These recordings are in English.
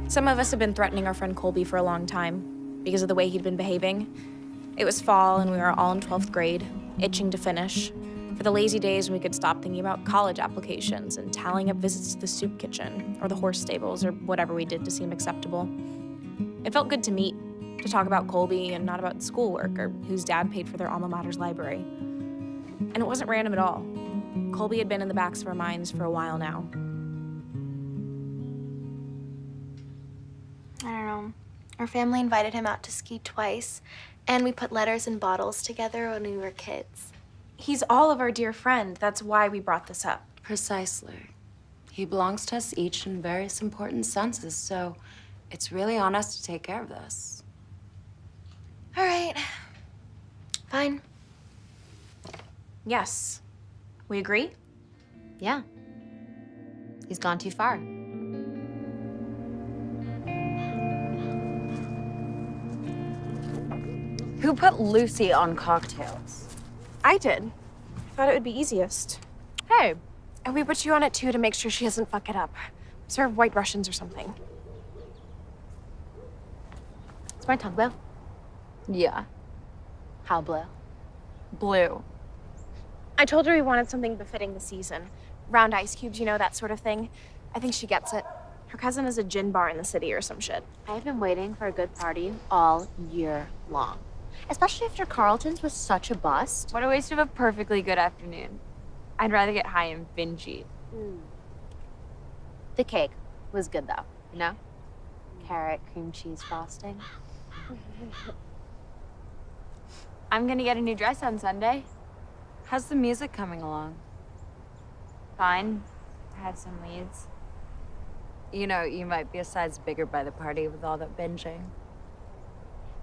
Some of us have been threatening our friend Colby for a long time because of the way he'd been behaving. It was fall and we were all in 12th grade, itching to finish. For the lazy days when we could stop thinking about college applications and tallying up visits to the soup kitchen or the horse stables or whatever we did to seem acceptable. It felt good to meet, to talk about Colby and not about schoolwork or whose dad paid for their alma mater's library. And it wasn't random at all. Colby had been in the backs of our minds for a while now. I don't know. Our family invited him out to ski twice, and we put letters in bottles together when we were kids. He's all of our dear friend. That's why we brought this up. Precisely. He belongs to us each in various important senses, so it's really on us to take care of this. All right. Fine. Yes. We agree? Yeah. He's gone too far. Who put Lucy on cocktails? I did. Thought it would be easiest. Hey. And we put you on it too to make sure she doesn't fuck it up. Serve White Russians or something. Is my tongue blue? Yeah. How blue? Blue. I told her we wanted something befitting the season. Round ice cubes, you know, that sort of thing. I think she gets it. Her cousin has a gin bar in the city or some shit. I've been waiting for a good party all year long. Especially after Carlton's was such a bust. What a waste of a perfectly good afternoon. I'd rather get high and binge eat. The cake was good though, you know? Carrot, cream cheese frosting. I'm gonna get a new dress on Sunday. How's the music coming along? Fine. I had some leads. You know, you might be a size bigger by the party with all that binging.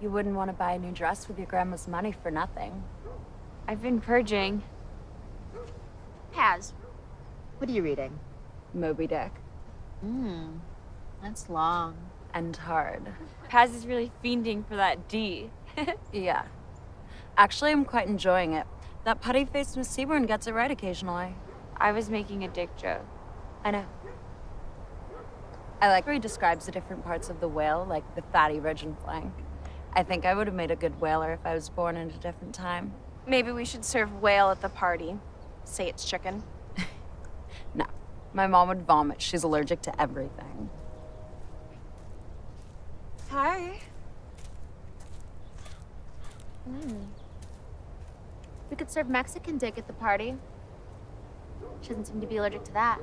You wouldn't want to buy a new dress with your grandma's money for nothing. I've been purging. Paz, what are you reading? Moby Dick. That's long. And hard. Paz is really fiending for that D. Yeah. Actually, I'm quite enjoying it. That putty-faced Miss Seaborn gets it right occasionally. I was making a dick joke. I know. I like where he describes the different parts of the whale, like the fatty ridge and flank. I think I would have made a good whaler if I was born in a different time. Maybe we should serve whale at the party. Say it's chicken. No. My mom would vomit. She's allergic to everything. Hi. We could serve Mexican dick at the party. She doesn't seem to be allergic to that.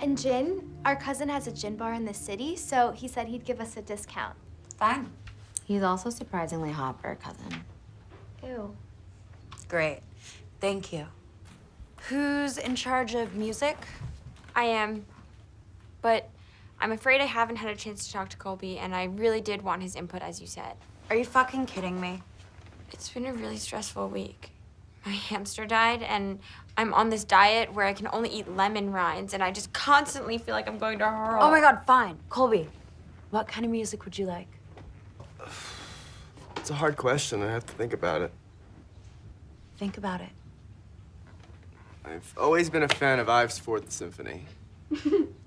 And gin? Our cousin has a gin bar in the city, so he said he'd give us a discount. Fine. He's also surprisingly hot for a cousin. Ew. Great. Thank you. Who's in charge of music? I am. But I'm afraid I haven't had a chance to talk to Colby, and I really did want his input, as you said. Are you fucking kidding me? It's been a really stressful week. My hamster died, and I'm on this diet where I can only eat lemon rinds, and I just constantly feel like I'm going to hurl. Oh my God, fine. Colby, what kind of music would you like? It's a hard question. I have to think about it. Think about it. I've always been a fan of Ives' Fourth Symphony.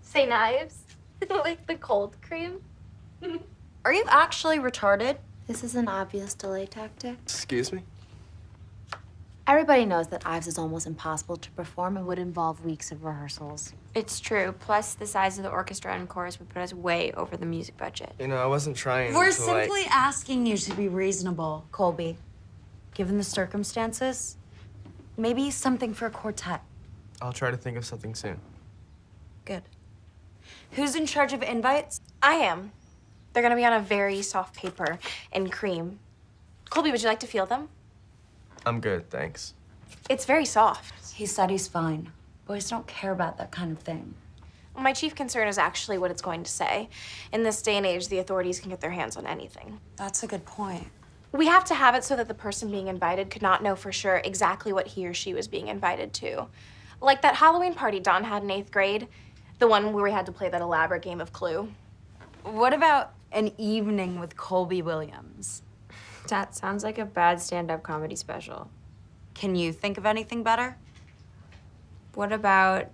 St. Ives? Like the cold cream? Are you actually retarded? This is an obvious delay tactic. Excuse me? Everybody knows that Ives is almost impossible to perform and would involve weeks of rehearsals. It's true. Plus, the size of the orchestra and chorus would put us way over the music budget. You know, I wasn't trying We're to, simply asking you to be reasonable, Colby. Given the circumstances, maybe something for a quartet. I'll try to think of something soon. Good. Who's in charge of invites? I am. They're gonna be on a very soft paper in cream. Colby, would you like to feel them? I'm good, thanks. It's very soft. He said he's fine. Boys don't care about that kind of thing. My chief concern is actually what it's going to say. In this day and age, the authorities can get their hands on anything. That's a good point. We have to have it so that the person being invited could not know for sure exactly what he or she was being invited to. Like that Halloween party Don had in 8th grade, the one where we had to play that elaborate game of Clue. What about an evening with Colby Williams? That sounds like a bad stand-up comedy special. Can you think of anything better? What about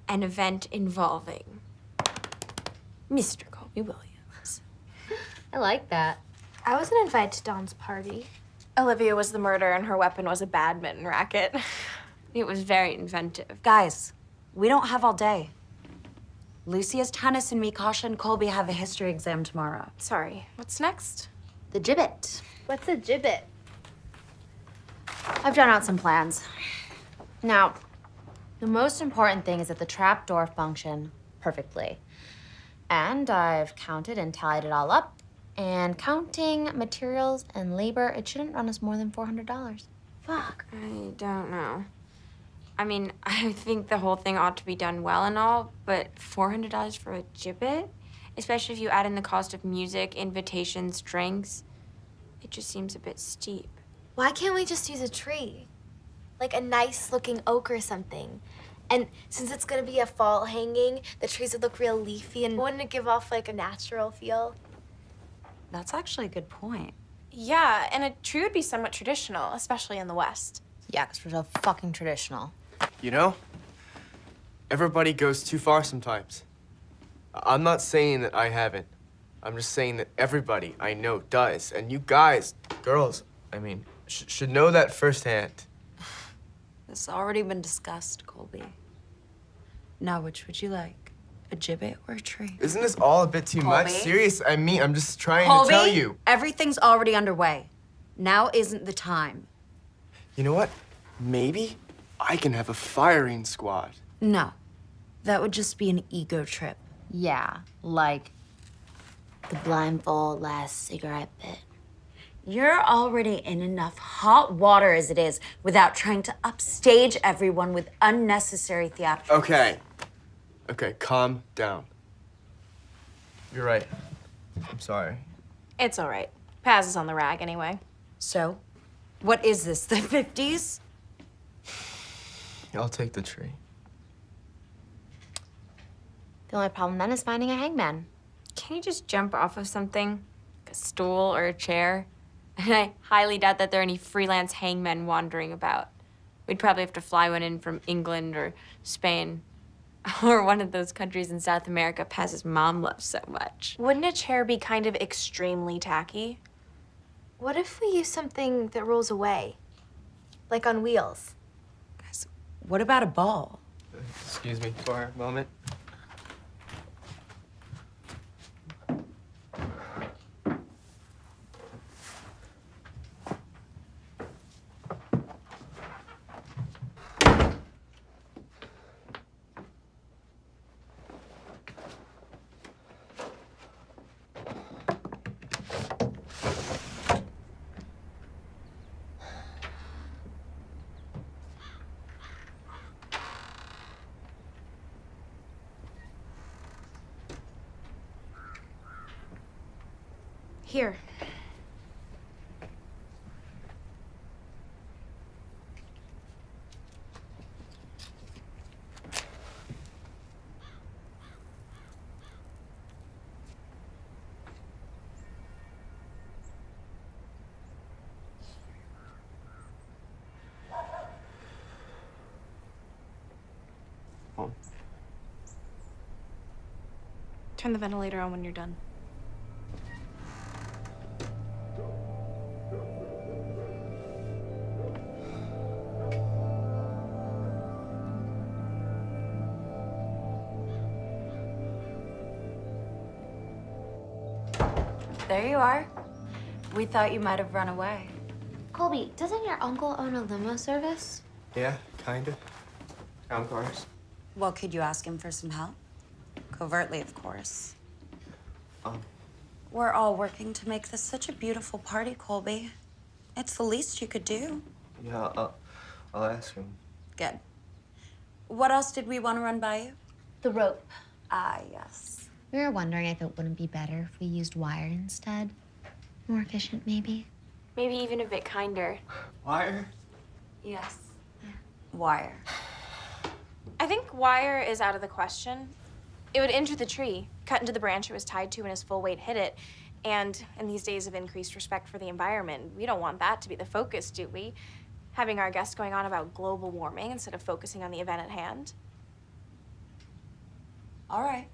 an event involving Mr. Colby Williams? I like that. I wasn't invited to Dawn's party. Olivia was the murderer and her weapon was a badminton racket. It was very inventive. Guys, we don't have all day. Lucy has tennis and Mikasha and Colby have a history exam tomorrow. Sorry, what's next? The gibbet. What's a gibbet? I've drawn out some plans. Now, the most important thing is that the trapdoor function perfectly. And I've counted and tallied it all up. And counting materials and labor, it shouldn't run us more than $400. Fuck. I don't know. I mean, I think the whole thing ought to be done well and all, but $400 for a gibbet? Especially if you add in the cost of music, invitations, drinks. It just seems a bit steep. Why can't we just use a tree? Like a nice looking oak or something. And since it's gonna be a fall hanging, the trees would look real leafy and wouldn't it give off like a natural feel? That's actually a good point. Yeah, and a tree would be somewhat traditional, especially in the West. Yeah, because we're so fucking traditional. You know, everybody goes too far sometimes. I'm not saying that I haven't. I'm just saying that everybody I know does. And you guys, girls, I mean, should know that firsthand. This has already been discussed, Colby. Now, which would you like? A gibbet or a tree? Isn't this all a bit too much? Colby? Serious, I mean, I'm just trying Colby, to tell you. everything's already underway. Now isn't the time. You know what? Maybe I can have a firing squad. No, that would just be an ego trip. Yeah, like the blindfold last cigarette bit. You're already in enough hot water as it is without trying to upstage everyone with unnecessary theatrics. Okay. Okay, calm down. You're right. I'm sorry. It's all right. Paz is on the rag anyway. So, what is this, the 50s? I'll take the tree. The only problem then is finding a hangman. Can you just jump off of something? Like a stool or a chair? And I highly doubt that there are any freelance hangmen wandering about. We'd probably have to fly one in from England or Spain. Or one of those countries in South America Paz's mom loves so much. Wouldn't a chair be kind of extremely tacky? What if we use something that rolls away? Like on wheels? Guys, what about a ball? Excuse me for a moment. Here. Oh. Turn the ventilator on when you're done. There you are. We thought you might have run away. Colby, doesn't your uncle own a limo service? Yeah, kinda. Town cars. Well, could you ask him for some help? Covertly, of course. We're all working to make this such a beautiful party, Colby. It's the least you could do. Yeah, I'll ask him. Good. What else did we want to run by you? The rope. Ah, yes. We were wondering if it wouldn't be better if we used wire instead. More efficient, maybe. Maybe even a bit kinder. Wire? Yes. Wire. I think wire is out of the question. It would injure the tree, cut into the branch it was tied to when his full weight hit it. And in these days of increased respect for the environment, we don't want that to be the focus, do we? Having our guests going on about global warming instead of focusing on the event at hand. All right.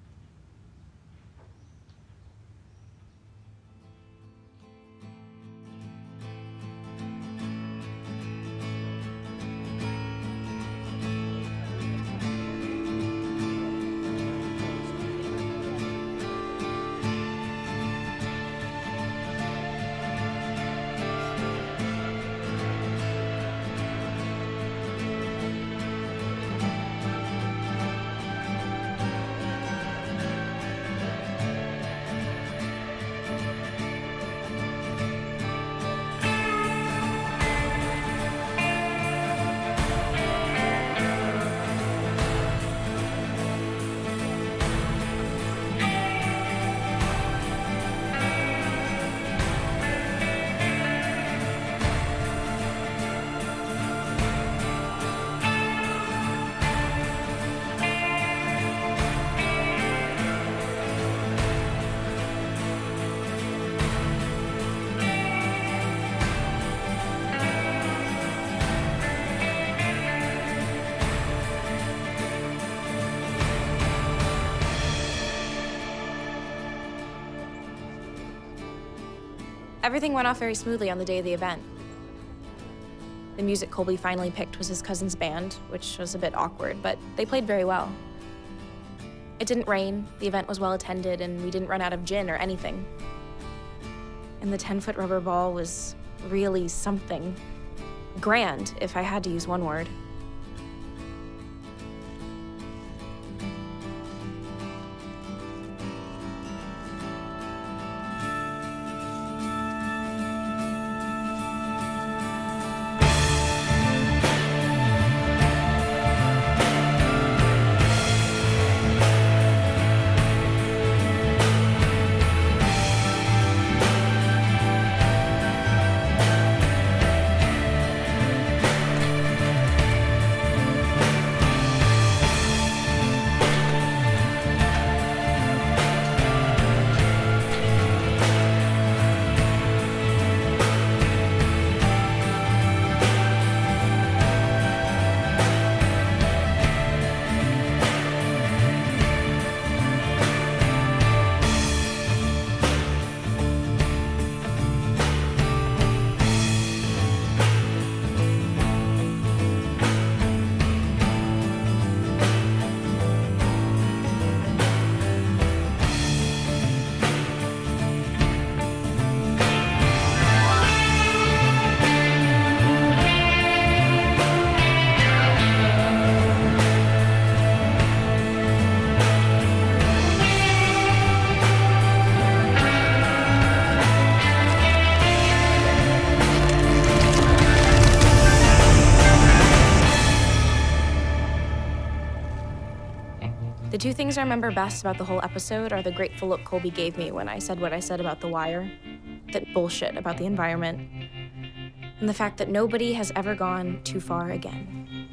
Everything went off very smoothly on the day of the event. The music Colby finally picked was his cousin's band, which was a bit awkward, but they played very well. It didn't rain, the event was well attended, and we didn't run out of gin or anything. And the 10-foot rubber ball was really something. Grand, if I had to use one word. The two things I remember best about the whole episode are the grateful look Colby gave me when I said what I said about the wire, that bullshit about the environment, and the fact that nobody has ever gone too far again.